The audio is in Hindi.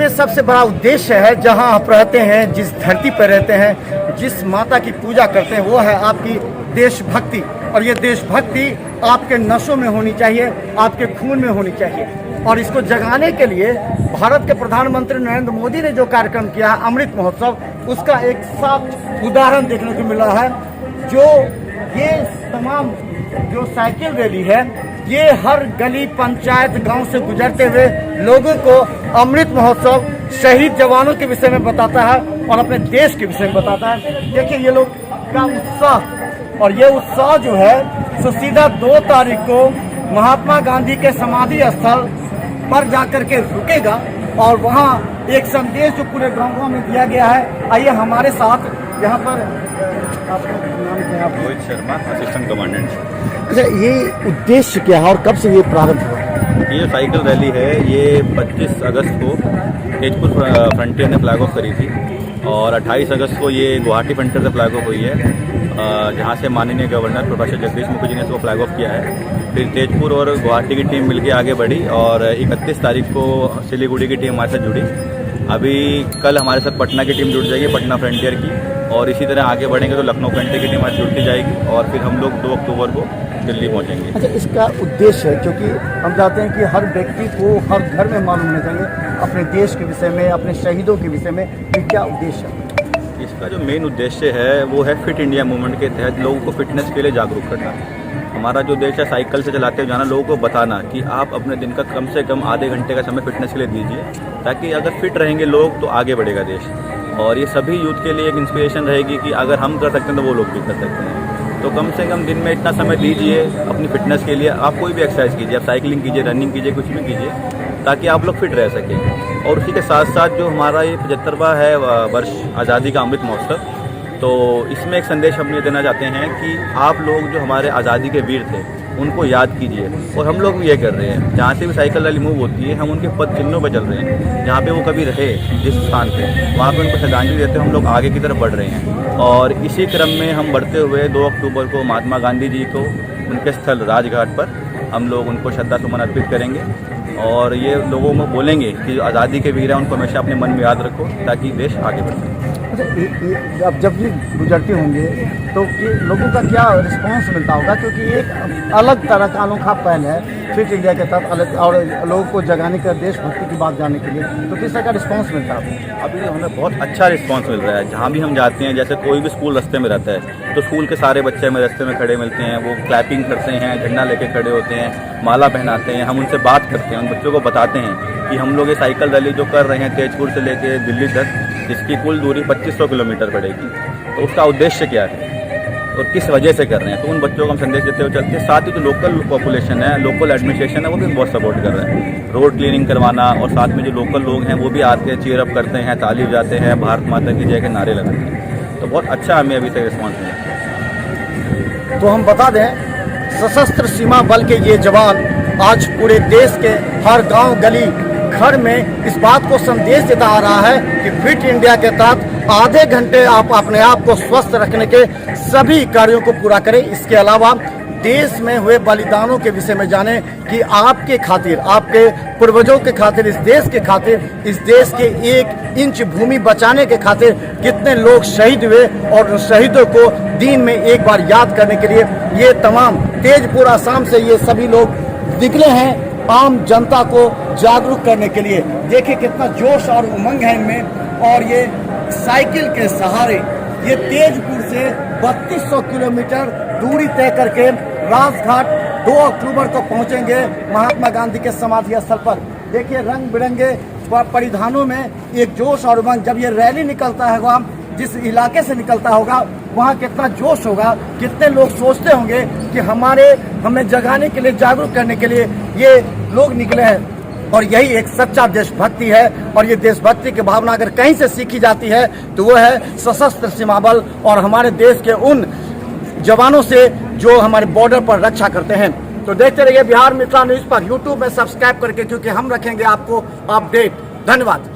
में सबसे बड़ा उद्देश्य है, जहां आप रहते हैं, जिस धरती पर रहते हैं, जिस माता की पूजा करते हैं, वो है आपकी देशभक्ति। और ये देशभक्ति आपके नसों में होनी चाहिए, आपके खून में होनी चाहिए। और इसको जगाने के लिए भारत के प्रधानमंत्री नरेंद्र मोदी ने जो कार्यक्रम किया है अमृत महोत्सव, उसका एक साफ उदाहरण देखने को मिला है। जो ये तमाम जो साइकिल रैली है, ये हर गली, पंचायत, गांव से गुजरते हुए लोगों को अमृत महोत्सव शहीद जवानों के विषय में बताता है और अपने देश के विषय में बताता है। देखिए ये लोग का उत्साह, और ये उत्साह जो है सो सीधा 2 तारीख को महात्मा गांधी के समाधि स्थल पर जाकर के रुकेगा और वहाँ एक संदेश जो पूरे गाँव में दिया गया है। आइए हमारे साथ यहाँ पर, आपका नाम क्या है? Rohit Sharma, assistant commandant. अच्छा, ये उद्देश्य क्या है और कब से ये प्रारंभ हुआ? ये साइकिल रैली है, ये 25 अगस्त को तेजपुर फ्रंटियर ने फ्लैग ऑफ करी थी और 28 अगस्त को ये गुवाहाटी फ्रंटियर से फ्लैग ऑफ हुई है, जहाँ से माननीय गवर्नर प्रोफेसर जगदीश मुखी जी ने इसको फ्लैग ऑफ किया है। फिर तेजपुर और गुवाहाटी की टीम मिलकर आगे बढ़ी और 31 तारीख को सिलीगुड़ी की टीम हमारे साथ जुड़ी। अभी कल हमारे साथ पटना की टीम जुड़ जाएगी, पटना फ्रंटियर की, और इसी तरह आगे बढ़ेंगे तो लखनऊ फ्रंटियर की टीम आज जुड़ती जाएगी और फिर हम लोग 2 अक्टूबर को दिल्ली पहुंचेंगे। अच्छा, इसका उद्देश्य है, क्योंकि हम चाहते हैं कि हर व्यक्ति को हर घर में मालूम होना चाहिए अपने देश के विषय में, अपने शहीदों के विषय में, ये क्या उद्देश्य है? इसका जो मेन उद्देश्य है वो है फिट इंडिया मूवमेंट के तहत लोगों को फिटनेस के लिए जागरूक करना। हमारा जो देश है साइकिल से चलाते हुए जाना, लोगों को बताना कि आप अपने दिन का कम से कम आधे घंटे का समय फिटनेस के लिए दीजिए, ताकि अगर फिट रहेंगे लोग तो आगे बढ़ेगा देश। और ये सभी यूथ के लिए एक इंस्पिरेशन रहेगी कि अगर हम कर सकते हैं तो वो लोग भी कर सकते हैं। तो कम से कम दिन में इतना समय दीजिए अपनी फिटनेस के लिए। आप कोई भी एक्सरसाइज कीजिए, आप साइकिलिंग कीजिए, रनिंग कीजिए, कुछ भी कीजिए, ताकि आप लोग फिट रह सकें। और उसी के साथ साथ जो हमारा ये 75वां है वर्ष आज़ादी का अमृत महोत्सव, तो इसमें एक संदेश हम ये देना चाहते हैं कि आप लोग जो हमारे आज़ादी के वीर थे उनको याद कीजिए। और हम लोग भी ये कर रहे हैं, जहाँ से भी साइकिल रैली मूव होती है हम उनके पद चिन्हों पर चल रहे हैं, जहाँ पे वो कभी रहे जिस स्थान पे, वहाँ पे उनको श्रद्धांजलि देते हुए हम लोग आगे की तरफ बढ़ रहे हैं। और इसी क्रम में हम बढ़ते हुए 2 अक्टूबर को महात्मा गांधी जी को उनके स्थल राजघाट पर हम लोग उनको श्रद्धा सुमन अर्पित करेंगे और ये लोगों को बोलेंगे कि जो आज़ादी के वीर हैं उनको हमेशा अपने मन में याद रखो, ताकि देश आगे बढ़े। अच्छा, अब जब ये गुजरते होंगे तो ये लोगों का क्या रिस्पांस मिलता होगा? क्योंकि एक अलग तरह का अनोखा पहल है फिट इंडिया के तहत अलग, और लोगों को जगाने का, देशभक्ति की बात जानने के लिए, तो किस तरह का रिस्पांस मिलता है? अभी हमें बहुत अच्छा रिस्पांस मिल रहा है। जहाँ भी हम जाते हैं, जैसे कोई भी स्कूल रास्ते में रहता है तो स्कूल के सारे बच्चे हमें रास्ते में खड़े मिलते हैं, वो क्लैपिंग करते हैं, झंडा लेके खड़े होते हैं, माला पहनाते हैं, हम उनसे बात करते हैं, उन बच्चों को बताते हैं कि हम लोग ये साइकिल रैली जो कर रहे हैं तेजपुर से लेके दिल्ली तक, जिसकी कुल दूरी 2500 किलोमीटर पड़ेगी, तो उसका उद्देश्य क्या है और किस वजह से कर रहे हैं। तो उन बच्चों को हम संदेश देते हुए चलते हैं। साथ ही जो लोकल पॉपुलेशन है, लोकल एडमिनिस्ट्रेशन है, वो भी बहुत सपोर्ट कर रहे हैं। रोड क्लीनिंग करवाना, और साथ में जो लोकल लोग हैं वो भी आते हैं, चीयर अप करते हैं, ताली बजाते हैं, भारत माता की जय के नारे लगाते हैं। तो बहुत अच्छा हमें अभी तक रिस्पॉन्स मिला। तो हम बता दें, सशस्त्र सीमा बल के ये जवान आज पूरे देश के हर गांव, गली, घर में इस बात को संदेश देता आ रहा है कि फिट इंडिया के तहत आधे घंटे आप अपने आप को स्वस्थ रखने के सभी कार्यों को पूरा करें। इसके अलावा देश में हुए बलिदानों के विषय में जाने कि आपके खातिर, आपके पूर्वजों के खातिर, इस देश के खातिर, इस देश के 1 इंच भूमि बचाने के खातिर कितने लोग शहीद हुए, और उन शहीदों को दिन में एक बार याद करने के लिए ये तमाम तेजपुर आसाम से ये सभी लोग निकले हैं आम जनता को जागरूक करने के लिए। देखिए कितना जोश और उमंग है इनमें। और ये साइकिल के सहारे ये तेजपुर से 3200 किलोमीटर दूरी तय करके राजघाट 2 अक्टूबर को पहुंचेंगे महात्मा गांधी के समाधि स्थल पर। देखिए रंग बिरंगे परिधानों में एक जोश और उमंग। जब ये रैली निकलता है, वहाँ जिस इलाके से निकलता होगा वहाँ कितना जोश होगा, कितने लोग सोचते होंगे कि हमें जगाने के लिए, जागरूक करने के लिए ये लोग निकले हैं। और यही एक सच्चा देशभक्ति है। और ये देशभक्ति की भावना अगर कहीं से सीखी जाती है तो वो है सशस्त्र सीमा बल और हमारे देश के उन जवानों से जो हमारे बॉर्डर पर रक्षा करते हैं। तो देखते रहिए बिहार मित्रा न्यूज़ पर यूट्यूब में सब्सक्राइब करके, क्योंकि हम रखेंगे आपको अपडेट। धन्यवाद।